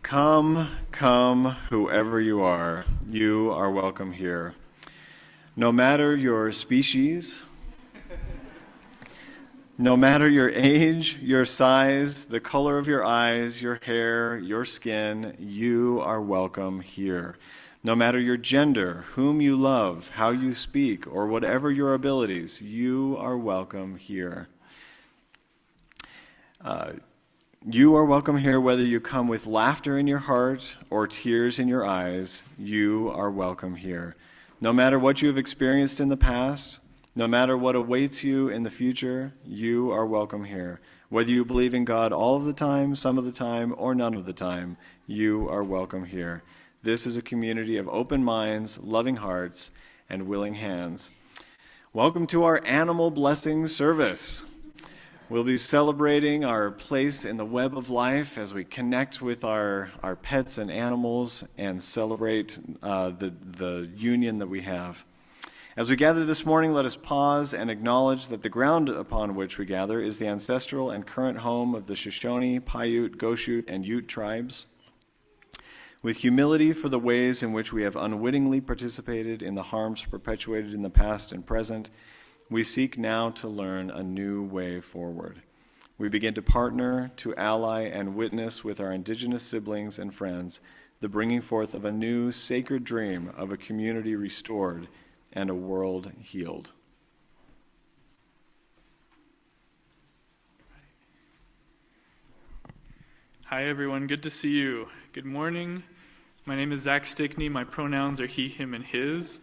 Come, whoever you are welcome here. No matter your species, no matter your age, your size, the color of your eyes, your hair, your skin, you are welcome here. No matter your gender, whom you love, how you speak, or whatever your abilities, you are welcome here. You are welcome here whether you come with laughter in your heart or tears in your eyes. You are welcome here. No matter what you have experienced in the past, no matter what awaits you in the future, you are welcome here. Whether you believe in God all of the time, some of the time, or none of the time, you are welcome here. This is a community of open minds, loving hearts, and willing hands. Welcome to our animal blessing service. We'll be celebrating our place in the web of life as we connect with our pets and animals and celebrate the union that we have. As we gather this morning, let us pause and acknowledge that the ground upon which we gather is the ancestral and current home of the Shoshone, Paiute, Goshute, and Ute tribes. With humility for the ways in which we have unwittingly participated in the harms perpetuated in the past and present, we seek now to learn a new way forward. We begin to partner, to ally, and witness with our indigenous siblings and friends the bringing forth of a new sacred dream of a community restored and a world healed. Hi everyone, good to see you. Good morning. My name is Stickney. My pronouns are he, him, and his.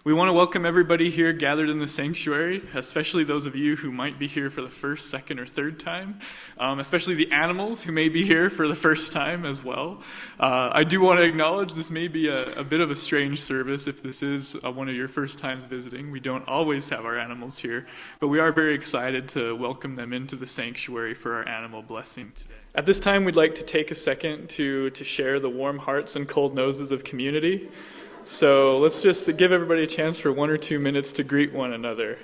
We want to welcome everybody here gathered in the sanctuary, especially those of you who might be here for the first, second, or third time, especially the animals who may be here for the first time as well. I do want to acknowledge this may be a bit of a strange service if this is one of your first times visiting. We don't always have our animals here, but we are very excited to welcome them into the sanctuary for our animal blessing today. At this time, we'd like to take a second to share the warm hearts and cold noses of community. So let's just give everybody a chance for 1 or 2 minutes to greet one another.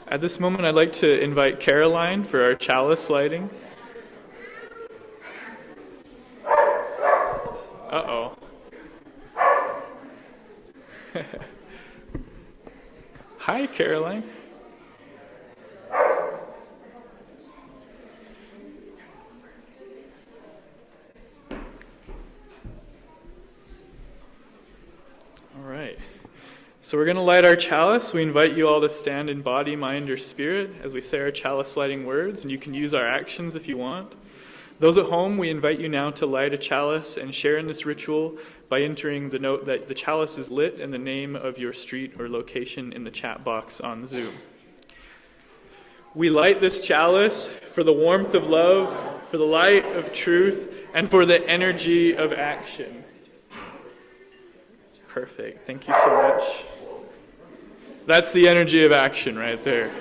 At this moment, I'd like to invite Caroline for our chalice lighting. Uh-oh. Hi, Caroline. So we're going to light our chalice. We invite you all to stand in body, mind, or spirit as we say our chalice lighting words, and you can use our actions if you want. Those at home, we invite you now to light a chalice and share in this ritual by entering the note that the chalice is lit and the name of your street or location in the chat box on Zoom. We light this chalice for the warmth of love, for the light of truth, and for the energy of action. Perfect. Thank you so much. That's the energy of action right there.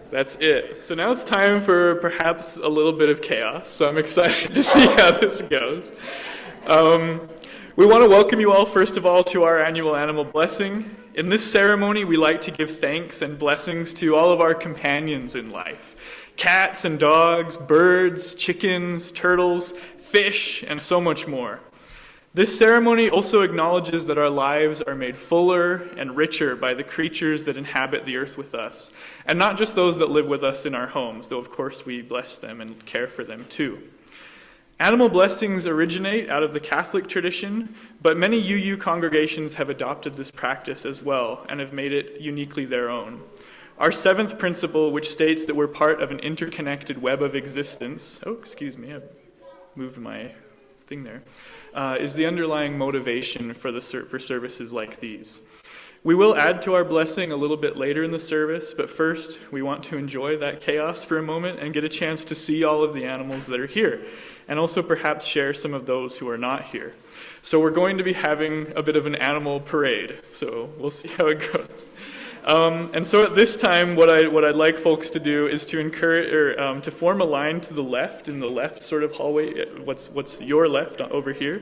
That's it. So now it's time for perhaps a little bit of chaos. So I'm excited to see how this goes. We want to welcome you all, first of all, to our annual animal blessing. In this ceremony, we like to give thanks and blessings to all of our companions in life. Cats and dogs, birds, chickens, turtles, fish, and so much more. This ceremony also acknowledges that our lives are made fuller and richer by the creatures that inhabit the earth with us, and not just those that live with us in our homes, though of course we bless them and care for them too. Animal blessings originate out of the Catholic tradition, but many UU congregations have adopted this practice as well and have made it uniquely their own. Our seventh principle, which states that we're part of an interconnected web of existence, I moved my thing there, is the underlying motivation for services like these. We will add to our blessing a little bit later in the service, but first we want to enjoy that chaos for a moment and get a chance to see all of the animals that are here, and also perhaps share some of those who are not here. So we're going to be having a bit of an animal parade, so we'll see how it goes. And so at this time, what I'd like folks to do is to encourage, or to form a line to the left, in the left sort of hallway. What's your left over here?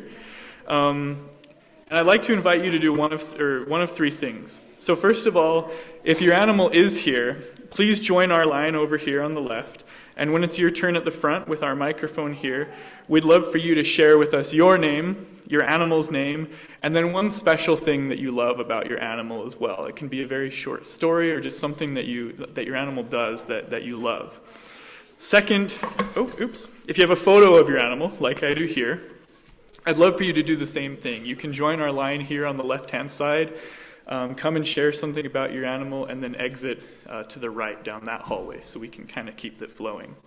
And I'd like to invite you to do one of three things. So first of all, if your animal is here, please join our line over here on the left. And when it's your turn at the front with our microphone here, we'd love for you to share with us your name, your animal's name, and then one special thing that you love about your animal as well. It can be a very short story or just something that your animal does that you love. Second, if you have a photo of your animal, like I do here, I'd love for you to do the same thing. You can join our line here on the left-hand side, come and share something about your animal, and then exit to the right down that hallway so we can kind of keep it flowing.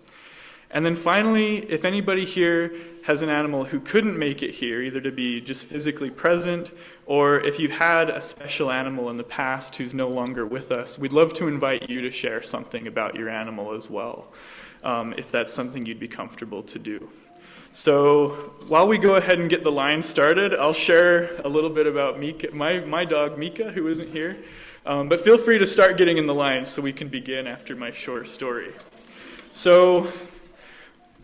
And then finally, if anybody here has an animal who couldn't make it here, either to be just physically present, or if you've had a special animal in the past who's no longer with us, we'd love to invite you to share something about your animal as well, if that's something you'd be comfortable to do. So while we go ahead and get the line started, I'll share a little bit about Mika, my dog Mika, who isn't here. But feel free to start getting in the line so we can begin after my short story. So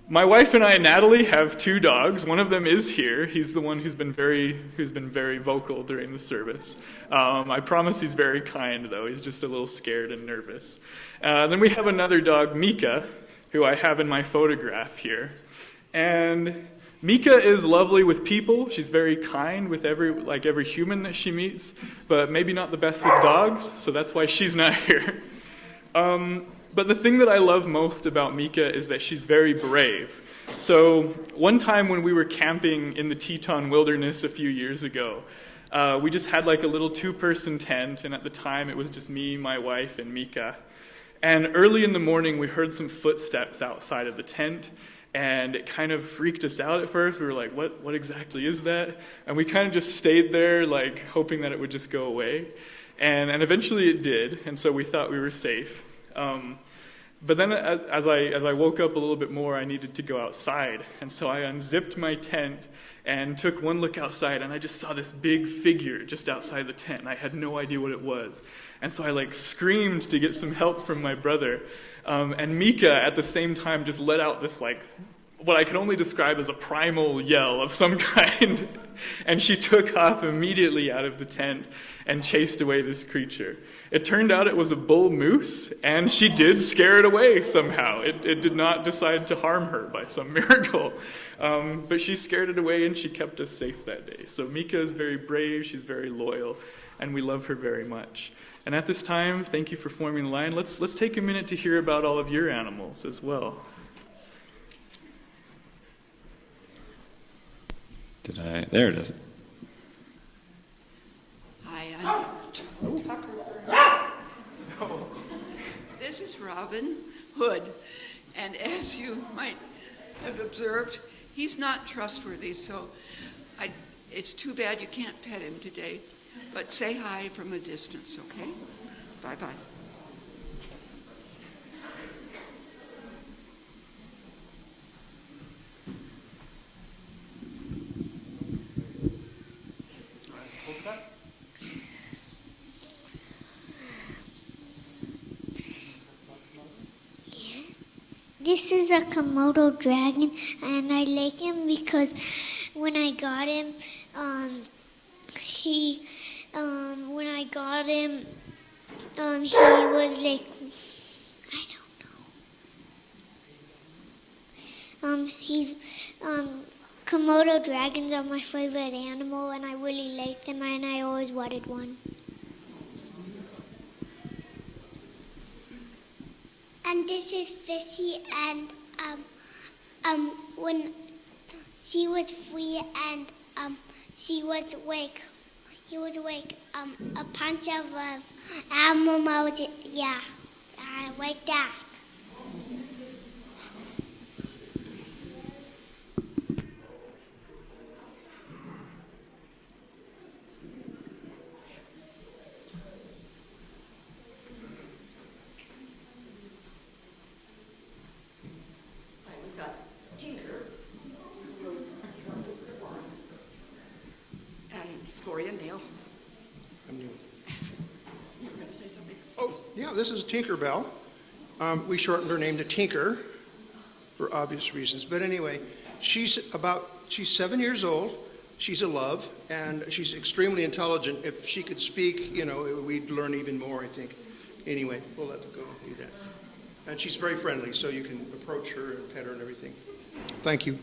my wife and I, Natalie, have two dogs. One of them is here. He's the one who's been very vocal during the service. I promise he's very kind, though. He's just a little scared and nervous. Then we have another dog, Mika, who I have in my photograph here. And Mika is lovely with people. She's very kind with every human that she meets, but maybe not the best with dogs, so that's why she's not here. But the thing that I love most about Mika is that she's very brave. So one time when we were camping in the Teton Wilderness a few years ago, we just had like a little 2-person tent, and at the time it was just me, my wife, and Mika. And early in the morning we heard some footsteps outside of the tent, and it kind of freaked us out at first. We were like, what exactly is that? And we kind of just stayed there, like hoping that it would just go away. And eventually it did, and so we thought we were safe. But then as I woke up a little bit more, I needed to go outside. And so I unzipped my tent and took one look outside, and I just saw this big figure just outside the tent, and I had no idea what it was. And so I screamed to get some help from my brother. And Mika, at the same time, just let out this, what I can only describe as a primal yell of some kind. And she took off immediately out of the tent and chased away this creature. It turned out it was a bull moose, and she did scare it away somehow. It did not decide to harm her by some miracle. But she scared it away, and she kept us safe that day. So Mika is very brave, she's very loyal, and we love her very much. And at this time, thank you for forming the line. Let's take a minute to hear about all of your animals as well. There it is. Hi, I'm Tucker. This is Robin Hood, and as you might have observed, he's not trustworthy, so it's too bad you can't pet him today. But say hi from a distance, okay? Bye-bye. This is a Komodo dragon, and I like him because when I got him, he was like, I don't know. Komodo dragons are my favorite animal, and I really like them, and I always wanted one. And this is Fishy, and when she was free, and he was like a bunch of animals, yeah, like that. This is Tinkerbell. We shortened her name to Tinker for obvious reasons. But anyway, she's 7 years old. She's a love, and she's extremely intelligent. If she could speak, we'd learn even more, I think. Anyway, we'll let her go do that. And she's very friendly, so you can approach her and pet her and everything. Thank you.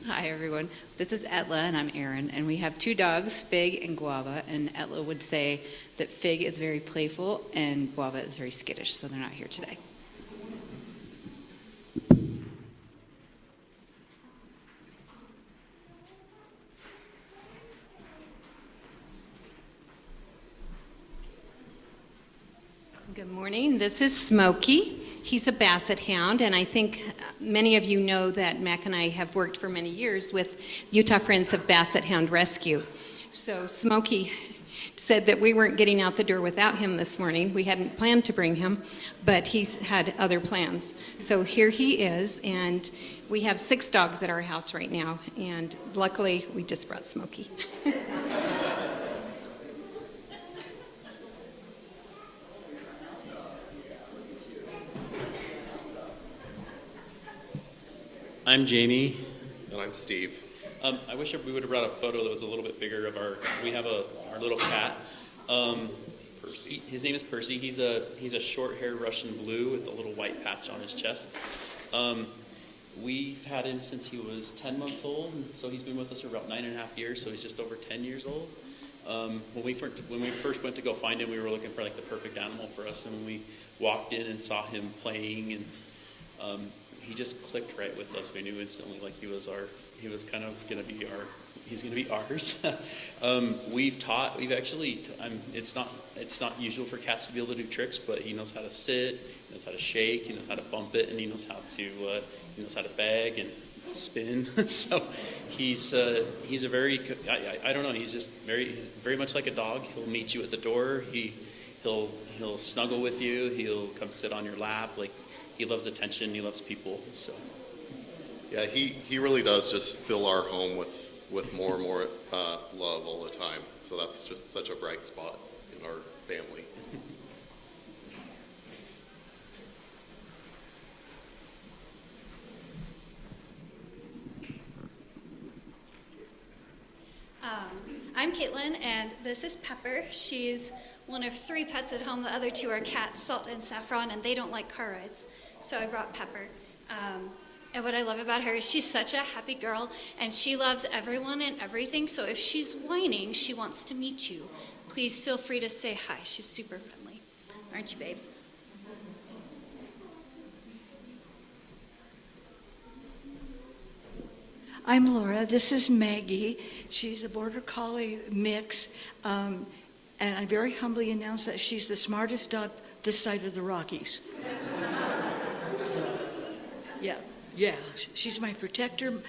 Hi, everyone. This is Etla, and I'm Erin, and we have two dogs, Fig and Guava, and Etla would say that Fig is very playful and Guava is very skittish, so they're not here today. Good morning. This is Smokey. He's a basset hound, and I think many of you know that Mac and I have worked for many years with Utah Friends of Basset Hound Rescue. So Smokey said that we weren't getting out the door without him this morning. We hadn't planned to bring him, but he's had other plans. So here he is, and we have 6 dogs at our house right now, and luckily we just brought Smokey. I'm Jamie. And I'm Steve. I wish we would have brought a photo that was a little bit bigger of we have our little cat. Percy. His name is Percy. He's a short-haired Russian blue with a little white patch on his chest. We've had him since he was 10 months old, so he's been with us for about 9.5 years, so he's just over 10 years old. When we first went to go find him, we were looking for like the perfect animal for us, and when we walked in and saw him playing, and he just clicked right with us. We knew instantly like he was kind of going to be he's going to be ours. It's not usual for cats to be able to do tricks, but he knows how to sit, he knows how to shake, he knows how to bump it, and he knows how to bag and spin. So he's a very, I don't know, he's very much like a dog. He'll meet you at the door. He'll snuggle with you. He'll come sit on your lap. Like, he loves attention. He loves people. So, yeah, he really does just fill our home with more and more love all the time. So that's just such a bright spot in our family. I'm Caitlin, and this is Pepper. She's one of 3 pets at home. The other 2 are cats, Salt and Saffron, and they don't like car rides. So I brought Pepper. And what I love about her is she's such a happy girl, and she loves everyone and everything. So if she's whining, she wants to meet you. Please feel free to say hi. She's super friendly. Aren't you, babe? I'm Laura. This is Maggie. She's a Border Collie mix. And I very humbly announce that she's the smartest dog this side of the Rockies. So, yeah. She's my protector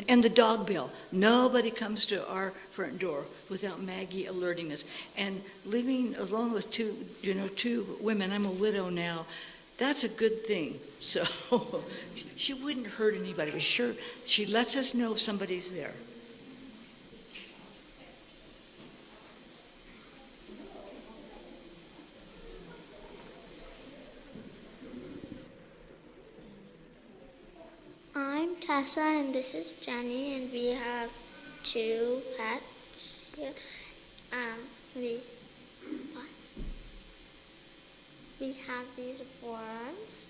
and the dog bill. Nobody comes to our front door without Maggie alerting us. And living alone with two women, I'm a widow now, that's a good thing. So she wouldn't hurt anybody. But sure, she lets us know if somebody's there. I'm Tessa, and this is Jenny, and we have 2 pets here. We have these worms.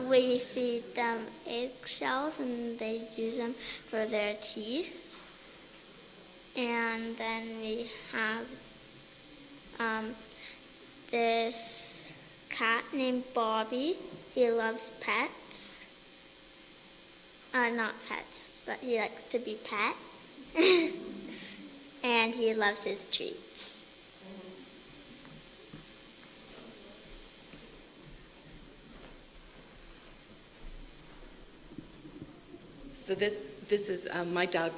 We feed them eggshells, and they use them for their teeth. And then we have this cat named Bobby. He loves pets. Not pets, but he likes to be pet. And he loves his treats. So this is my dog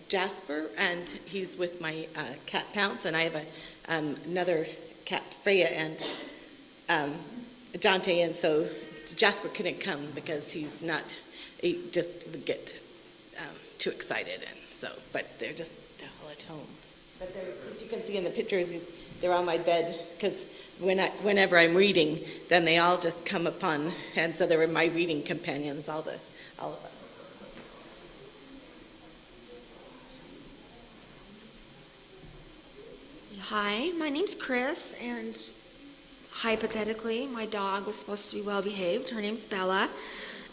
Jasper, and he's with my cat Pounce, and I have another cat Freya and Dante, and so Jasper couldn't come because he just would get too excited, and so but they're just all at home. But as you can see in the pictures, they're on my bed because whenever I'm reading, then they all just come upon, and so they were my reading companions, all of them. Hi, my name's Chris, and hypothetically, my dog was supposed to be well behaved. Her name's Bella.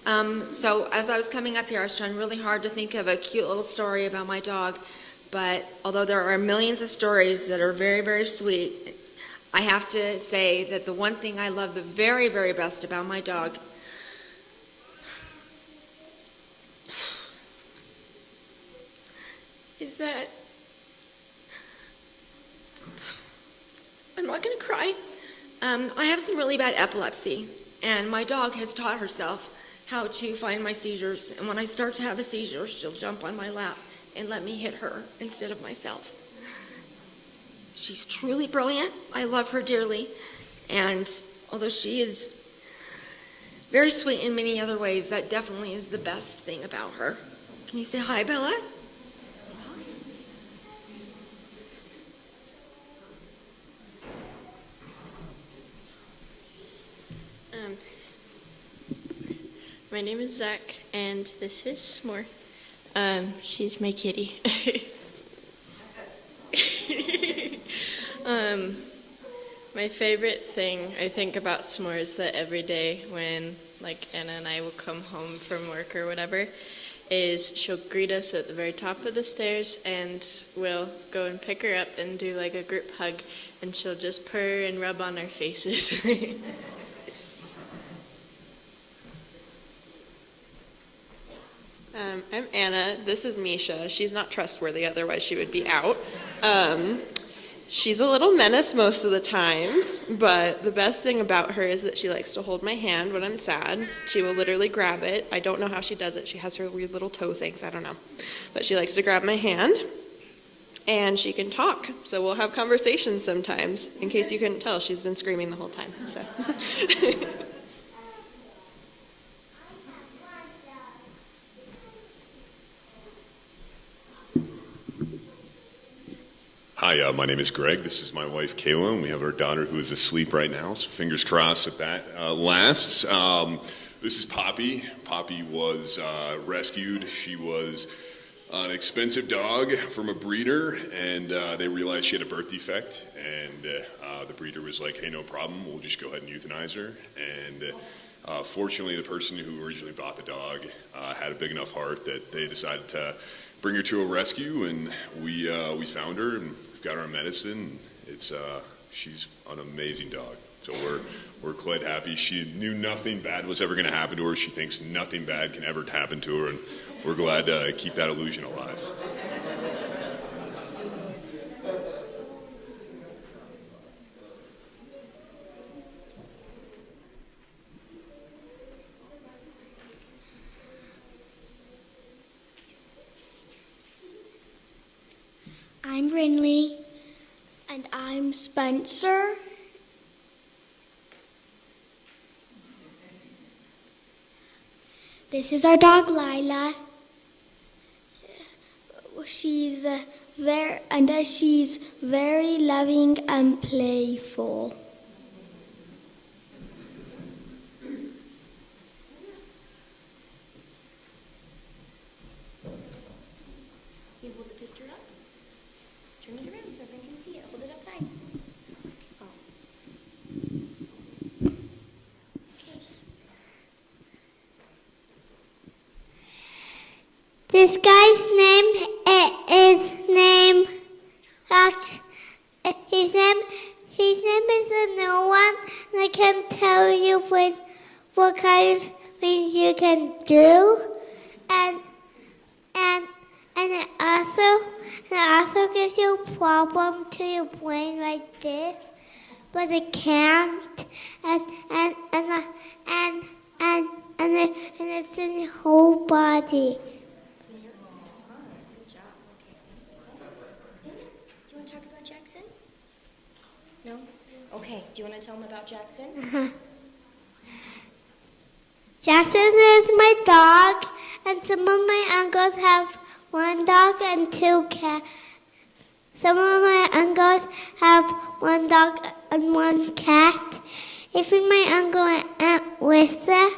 So as I was coming up here, I was trying really hard to think of a cute little story about my dog. But although there are millions of stories that are very, very sweet, I have to say that the one thing I love the very, very best about my dog is that I'm not going to cry. I have some really bad epilepsy, and my dog has taught herself how to find my seizures. And when I start to have a seizure, she'll jump on my lap and let me hit her instead of myself. She's truly brilliant. I love her dearly. And although she is very sweet in many other ways, that definitely is the best thing about her. Can you say hi, Bella? My name is Zach, and this is S'more. She's my kitty. My favorite thing I think about S'more is that every day when Anna and I will come home from work or whatever, is she'll greet us at the very top of the stairs, and we'll go and pick her up and do a group hug, and she'll just purr and rub on our faces. I'm Anna. This is Misha. She's not trustworthy, otherwise she would be out. She's a little menace most of the times, but the best thing about her is that she likes to hold my hand when I'm sad. She will literally grab it. I don't know how she does it. She has her weird little toe things. I don't know. But she likes to grab my hand, and she can talk. So we'll have conversations sometimes. In case you couldn't tell, she's been screaming the whole time. So. Hi, my name is Greg. This is my wife, Kayla, and we have our daughter who is asleep right now, so fingers crossed that lasts. This is Poppy. Poppy was rescued. She was an expensive dog from a breeder, and they realized she had a birth defect, and the breeder was like, hey, no problem, we'll just go ahead and euthanize her. And fortunately, the person who originally bought the dog had a big enough heart that they decided to bring her to a rescue, and we found her, and got her on medicine. She's an amazing dog. So we're quite happy. She knew nothing bad was ever going to happen to her. She thinks nothing bad can ever happen to her, and we're glad to keep that illusion alive. I'm Brinley. And I'm Spencer. This is our dog Lila. She's very loving and playful. You hold the picture up. Turn it around so everyone can see it. Hold it up high. Oh. This guy's name his name is a new one, and I can't tell you what kind of things you can do, and it also gives you a problem to your brain like this, but it can't, and it's in your whole body. Do you want to talk about Jackson? No? Okay. Do you want to tell him about Jackson? Jackson is my dog, and some of my uncles have one dog and two cats, Some of my uncles have one dog and one cat. Even my uncle and Aunt Lisa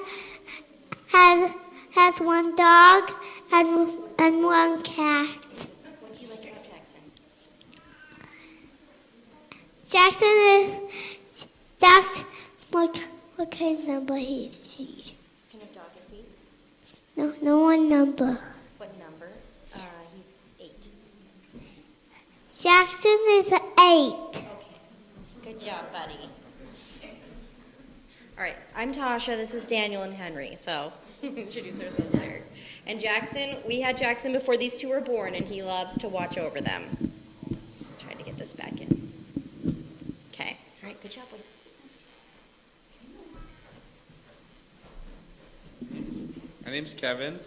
has one dog and one cat. What do you like about Jackson? Jackson, what kind of number is he? What kind of dog is he? No one number. What number? He's 8. Jackson is 8. Okay. Good job, buddy. All right, I'm Tasha. This is Daniel and Henry. So introduce ourselves there. And Jackson, we had Jackson before these two were born, and he loves to watch over them. Let's try to get this back in. Okay. All right, good job, boys. My name's Kevin.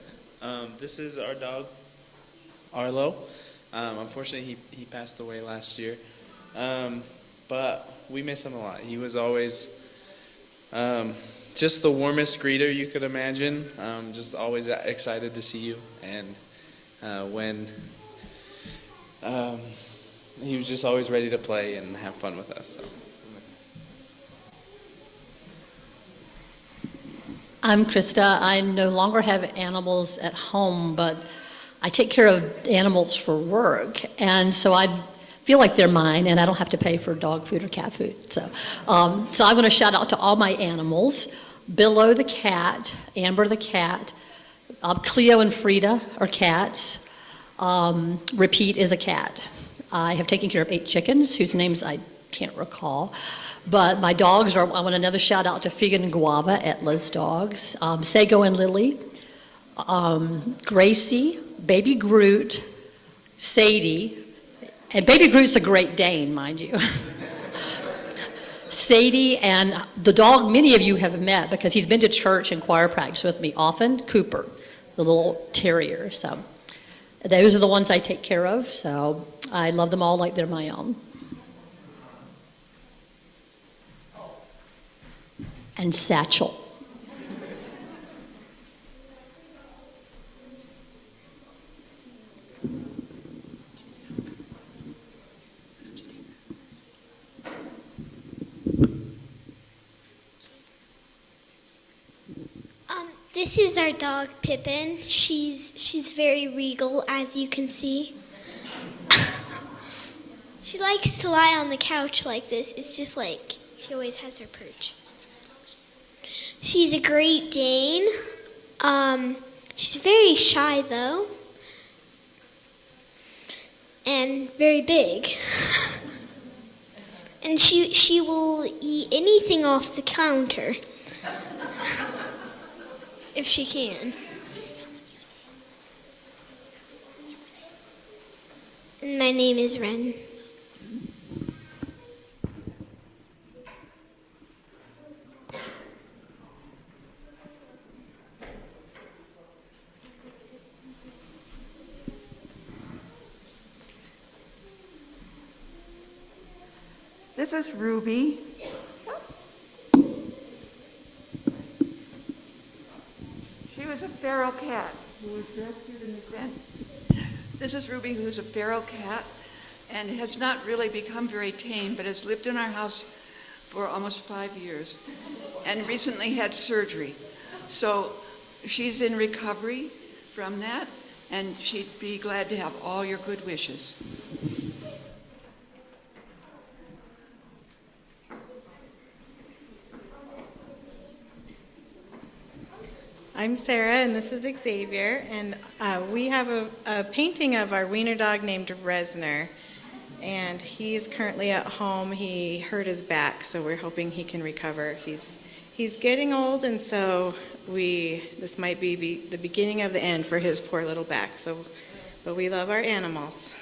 This is our dog, Arlo. Unfortunately, he passed away last year. But we miss him a lot. He was always just the warmest greeter you could imagine. Just always excited to see you. And when he was just always ready to play and have fun with us. So. I'm Krista. I no longer have animals at home, but I take care of animals for work, and so I feel like they're mine, and I don't have to pay for dog food or cat food. So I want to shout out to all my animals: Billo the cat, Amber the cat, Cleo and Frida are cats. Repeat is a cat. I have taken care of 8 chickens, whose names I can't recall. But my dogs are, I want another shout out to Fig and Guava, Etla's dogs, Sago and Lily, Gracie, Baby Groot, Sadie, and Baby Groot's a Great Dane, mind you. Sadie and the dog many of you have met because he's been to church and choir practice with me often, Cooper, the little terrier. So those are the ones I take care of, so I love them all like they're my own. And Satchel. This is our dog Pippin. She's very regal, as you can see. She likes to lie on the couch like this. It's just like she always has her perch. She's a Great Dane. She's very shy, though, and very big. And she will eat anything off the counter if she can. And my name is Ren. This is Ruby. She was a feral cat who was rescued in this end. This is Ruby, who's a feral cat and has not really become very tame, but has lived in our house for almost 5 years and recently had surgery. So she's in recovery from that, and she'd be glad to have all your good wishes. I'm Sarah, and this is Xavier, and we have a painting of our wiener dog named Resner, and he's currently at home. He hurt his back, so we're hoping he can recover. He's getting old, and so this might be the beginning of the end for his poor little back. But we love our animals.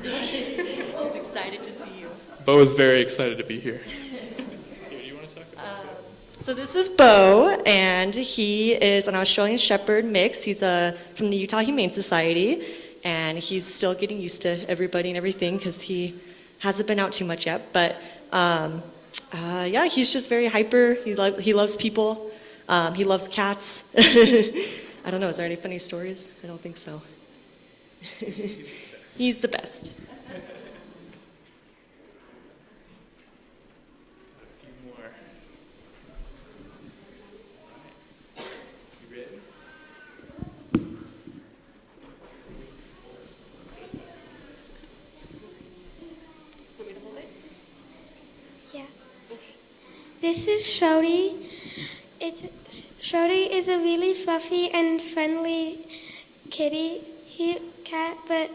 He's excited to see you. Bo is very excited to be here. So this is Bo, and he is an Australian Shepherd mix. He's from the Utah Humane Society, and he's still getting used to everybody and everything because he Hasn't been out too much yet, but yeah, he's just very hyper. He loves people. He loves cats. I don't know, is there any funny stories? I don't think so. He's the best. This is Shody. Shody is a really fluffy and friendly cat, but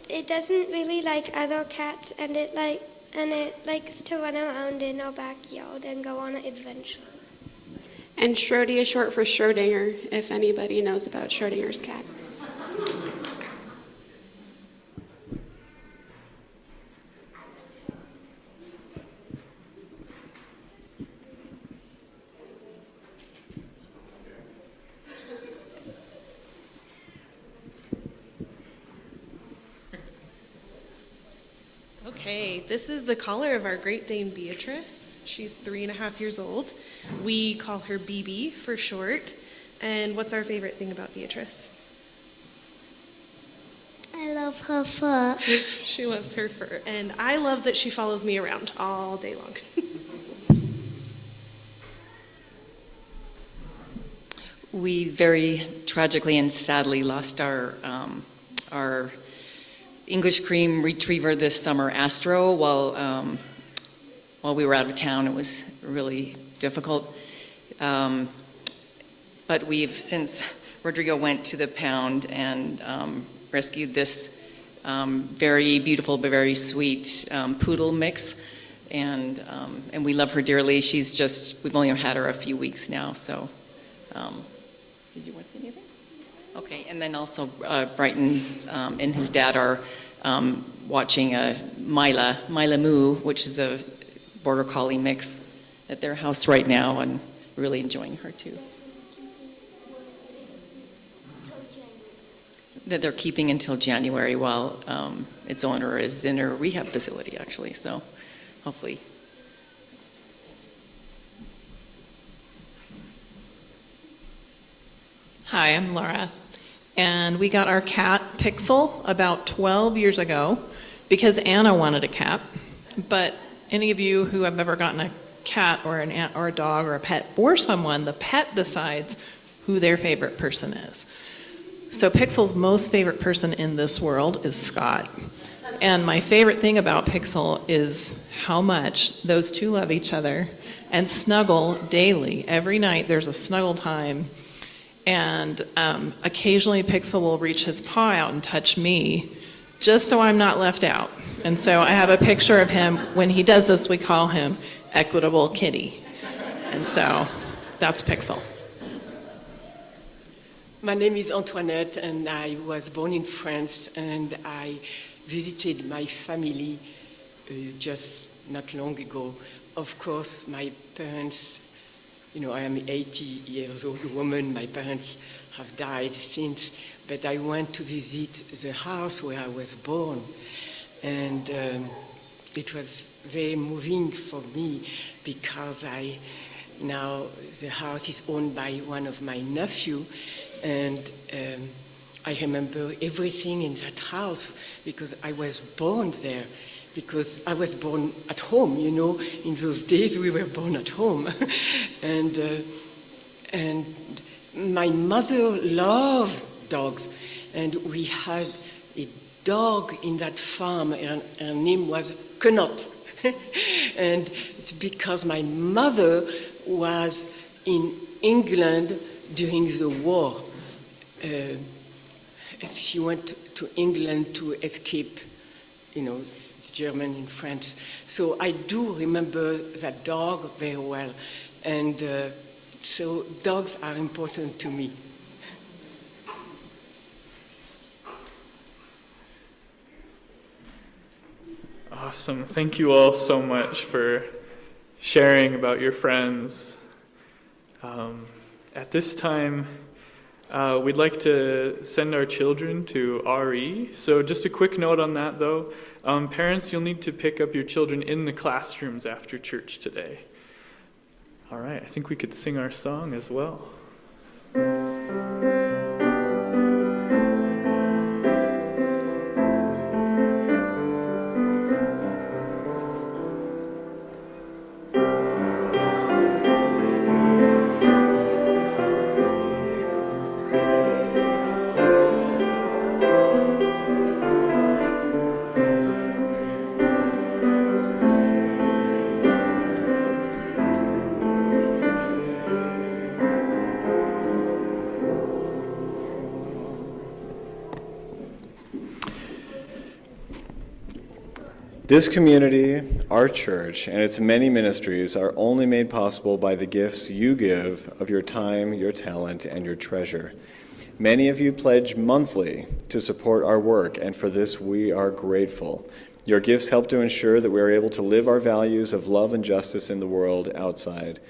it doesn't really like other cats, and it likes to run around in our backyard and go on adventures. And Schrody is short for Schrodinger, if anybody knows about Schrodinger's cat. Okay, this is the collar of our Great Dane Beatrice. She's 3.5 years old. We call her BB for short. And what's our favorite thing about Beatrice? I love her fur. She loves her fur. And I love that she follows me around all day long. We very tragically and sadly lost our English cream retriever this summer, Astro, while we were out of town. It was really difficult. But we've, since Rodrigo went to the pound and rescued this very beautiful but very sweet poodle mix, and we love her dearly. We've only had her a few weeks now, so. Did you want to say anything? Okay, and then also Brighton's and his dad are watching Mila Moo, which is a border collie mix, at their house right now, and really enjoying her too. That they're keeping until January while its owner is in a rehab facility, actually. So hopefully. Hi, I'm Laura. And we got our cat, Pixel, about 12 years ago because Anna wanted a cat. But any of you who have ever gotten a cat or an ant or a dog or a pet or someone, the pet decides who their favorite person is. So Pixel's most favorite person in this world is Scott. And my favorite thing about Pixel is how much those two love each other and snuggle daily. Every night there's a snuggle time. And occasionally Pixel will reach his paw out and touch me just so I'm not left out. And so I have a picture of him. When he does this, we call him Equitable Kitty. And so that's Pixel. My name is Antoinette, and I was born in France, and I visited my family just not long ago. Of course, my parents, I am 80 years old woman. My parents have died since, but I went to visit the house where I was born, and it was very moving for me because now the house is owned by one of my nephews, and I remember everything in that house because I was born there. Because I was born at home, in those days we were born at home. and my mother loved dogs, and we had a dog in that farm, and her name was Connaught. And it's because my mother was in England during the war. She went to England to escape, German in France. So I do remember that dog very well. And so dogs are important to me. Awesome. Thank you all so much for sharing about your friends. At this time, We'd like to send our children to RE. So just a quick note on that, though. Parents, you'll need to pick up your children in the classrooms after church today. All right, I think we could sing our song as well. This community, our church, and its many ministries are only made possible by the gifts you give of your time, your talent, and your treasure. Many of you pledge monthly to support our work, and for this we are grateful. Your gifts help to ensure that we are able to live our values of love and justice in the world outside.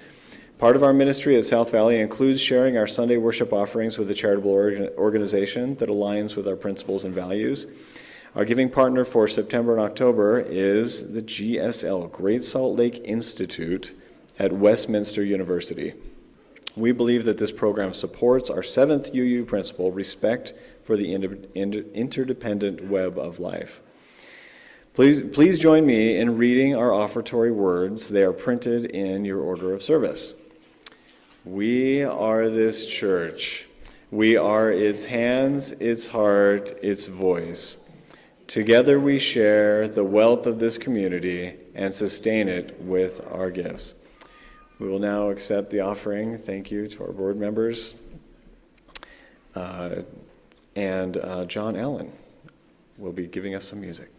Part of our ministry at South Valley includes sharing our Sunday worship offerings with a charitable organization that aligns with our principles and values. Our giving partner for September and October is the GSL, Great Salt Lake Institute at Westminster University. We believe that this program supports our 7th UU principle, respect for the interdependent web of life. Please join me in reading our offertory words. They are printed in your order of service. We are this church. We are its hands, its heart, its voice. Together we share the wealth of this community and sustain it with our gifts. We will now accept the offering. Thank you to our board members. And John Allen will be giving us some music.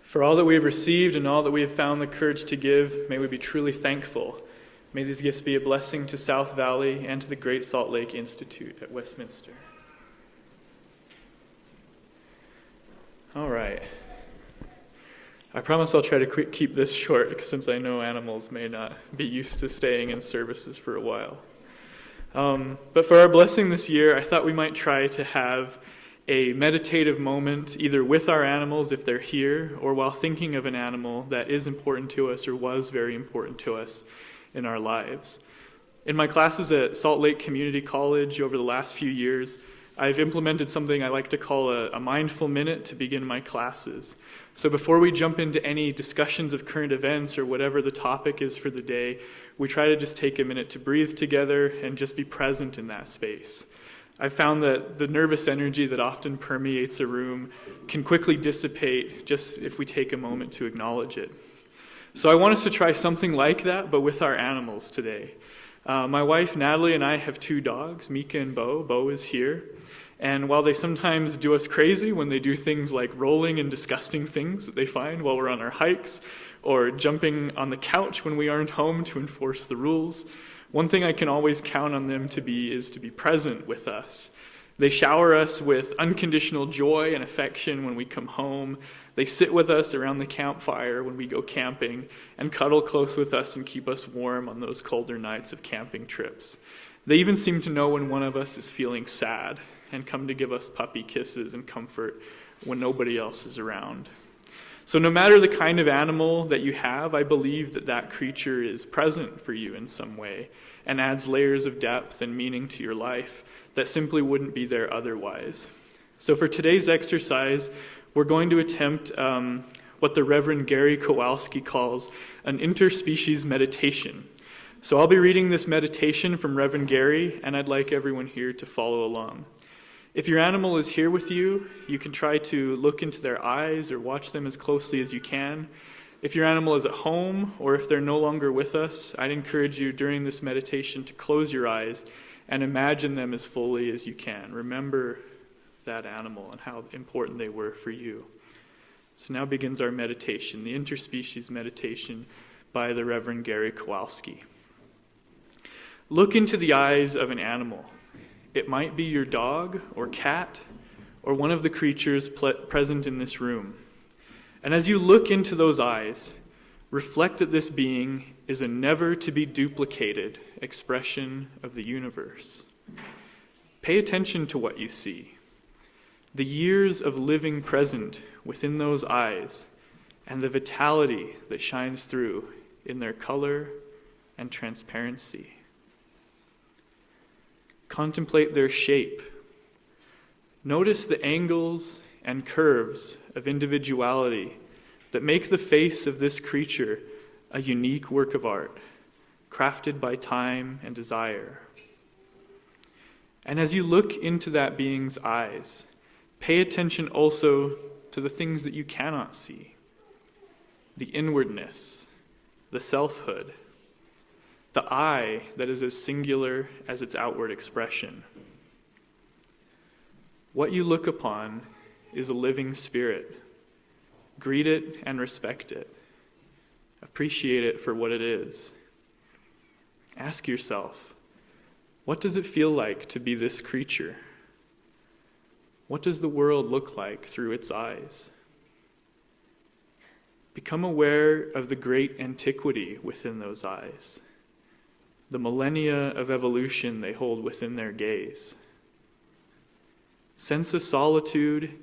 For all that we have received and all that we have found the courage to give, may we be truly thankful. May these gifts be a blessing to South Valley and to the Great Salt Lake Institute at Westminster. All right. I promise I'll try to keep this short, since I know animals may not be used to staying in services for a while. But for our blessing this year, I thought we might try to have a meditative moment, either with our animals if they're here, or while thinking of an animal that is important to us or was very important to us in our lives. In my classes at Salt Lake Community College over the last few years, I've implemented something I like to call a mindful minute to begin my classes. So before we jump into any discussions of current events or whatever the topic is for the day, we try to just take a minute to breathe together and just be present in that space. I've found that the nervous energy that often permeates a room can quickly dissipate just if we take a moment to acknowledge it. So I want us to try something like that, but with our animals today. My wife Natalie and I have 2 dogs, Mika and Bo. Bo is here. And while they sometimes do us crazy when they do things like rolling and disgusting things that they find while we're on our hikes, or jumping on the couch when we aren't home to enforce the rules, one thing I can always count on them to be is to be present with us. They shower us with unconditional joy and affection when we come home. They sit with us around the campfire when we go camping and cuddle close with us and keep us warm on those colder nights of camping trips. They even seem to know when one of us is feeling sad and come to give us puppy kisses and comfort when nobody else is around. So no matter the kind of animal that you have, I believe that that creature is present for you in some way and adds layers of depth and meaning to your life that simply wouldn't be there otherwise. So for today's exercise, we're going to attempt what the Reverend Gary Kowalski calls an interspecies meditation. So I'll be reading this meditation from Reverend Gary, and I'd like everyone here to follow along. If your animal is here with you, you can try to look into their eyes or watch them as closely as you can. If your animal is at home, or if they're no longer with us, I'd encourage you during this meditation to close your eyes and imagine them as fully as you can. Remember that animal and how important they were for you. So now begins our meditation, the interspecies meditation by the Reverend Gary Kowalski. Look into the eyes of an animal. It might be your dog or cat or one of the creatures present in this room. And as you look into those eyes, reflect that this being is a never-to-be-duplicated expression of the universe. Pay attention to what you see. The years of living present within those eyes and the vitality that shines through in their color and transparency. Contemplate their shape. Notice the angles and curves of individuality that make the face of this creature a unique work of art, crafted by time and desire. And as you look into that being's eyes, pay attention also to the things that you cannot see, the inwardness, the selfhood, the I that is as singular as its outward expression. What you look upon is a living spirit. Greet it and respect it. Appreciate it for what it is. Ask yourself, what does it feel like to be this creature? What does the world look like through its eyes? Become aware of the great antiquity within those eyes, the millennia of evolution they hold within their gaze. Sense a solitude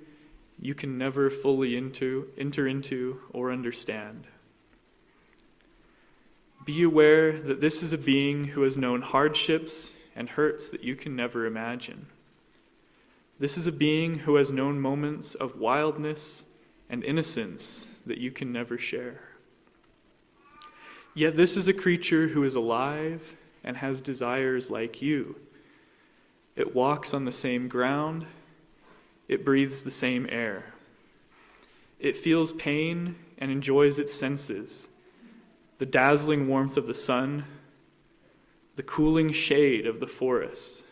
you can never fully enter into or understand. Be aware that this is a being who has known hardships and hurts that you can never imagine. This is a being who has known moments of wildness and innocence that you can never share. Yet this is a creature who is alive and has desires like you. It walks on the same ground. It breathes the same air. It feels pain and enjoys its senses, the dazzling warmth of the sun, the cooling shade of the forest,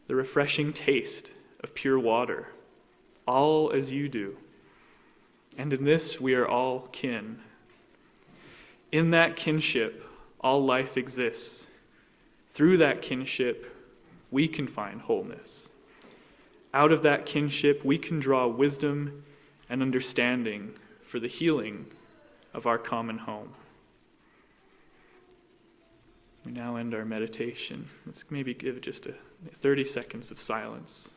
the refreshing taste of pure water, all as you do. And in this we are all kin. In that kinship, all life exists. Through that kinship, we can find wholeness. Out of that kinship, we can draw wisdom and understanding for the healing of our common home. We now end our meditation. Let's maybe give just 30 seconds of silence.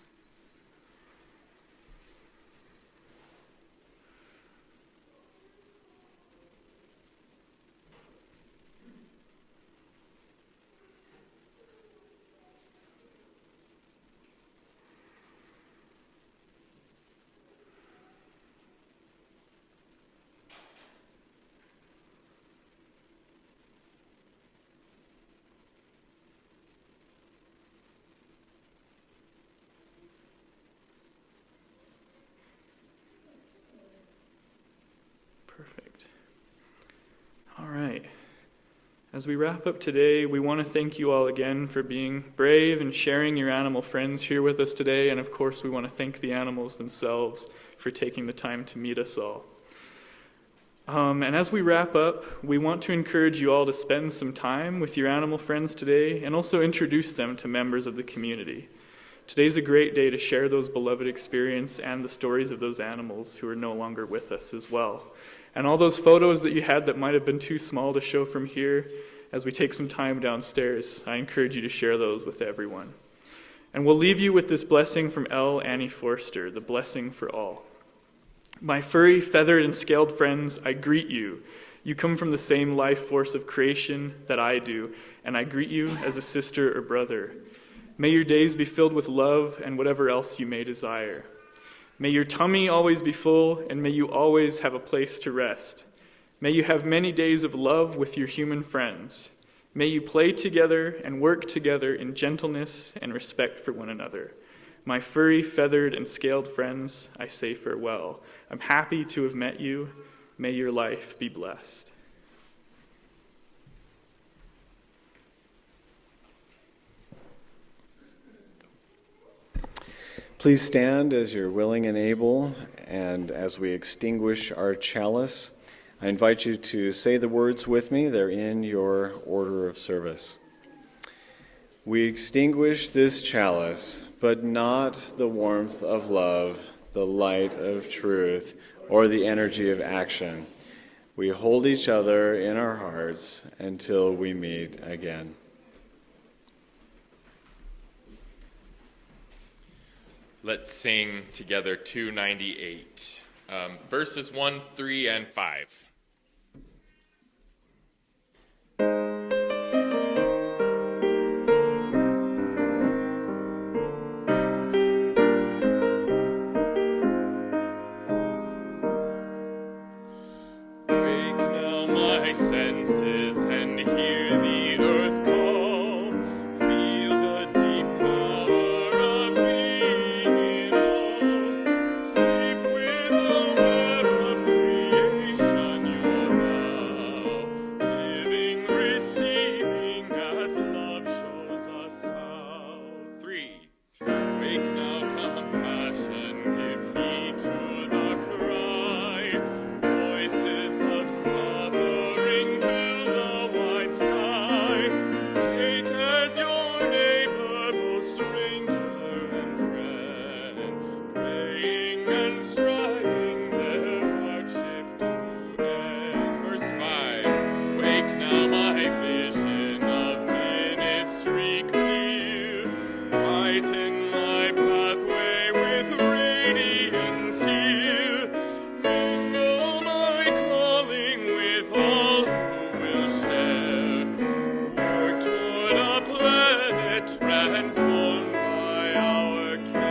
As we wrap up today, we want to thank you all again for being brave and sharing your animal friends here with us today. And of course, we want to thank the animals themselves for taking the time to meet us all. And as we wrap up, we want to encourage you all to spend some time with your animal friends today and also introduce them to members of the community. Today's a great day to share those beloved experiences and the stories of those animals who are no longer with us as well. And all those photos that you had that might have been too small to show from here, as we take some time downstairs, I encourage you to share those with everyone. And we'll leave you with this blessing from L. Annie Forster, the blessing for all. My furry, feathered, and scaled friends, I greet you. You come from the same life force of creation that I do, and I greet you as a sister or brother. May your days be filled with love and whatever else you may desire. May your tummy always be full, and may you always have a place to rest. May you have many days of love with your human friends. May you play together and work together in gentleness and respect for one another. My furry, feathered, and scaled friends, I say farewell. I'm happy to have met you. May your life be blessed. Please stand as you're willing and able, and as we extinguish our chalice, I invite you to say the words with me. They're in your order of service. We extinguish this chalice, but not the warmth of love, the light of truth, or the energy of action. We hold each other in our hearts until we meet again. Let's sing together 298, verses 1, 3, and 5. Senses and hear the earth call, feel the deep power of being in all, keep with the web of creation your vow, giving, receiving as love shows us how. 3. Wake now, compassion, give heed to the cry, voices of suffering fill the wide sky. Take as your neighbor, both stranger and friend, praying and striving their hardship to end. Verse 5. Wake now, my vision of ministry clear, brighten my pathway with radiance here, mingle my calling with all who will share, work toward a planet transformed by our care.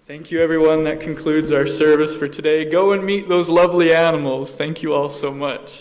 Thank you, everyone. That concludes our service for today. Go and meet those lovely animals. Thank you all so much.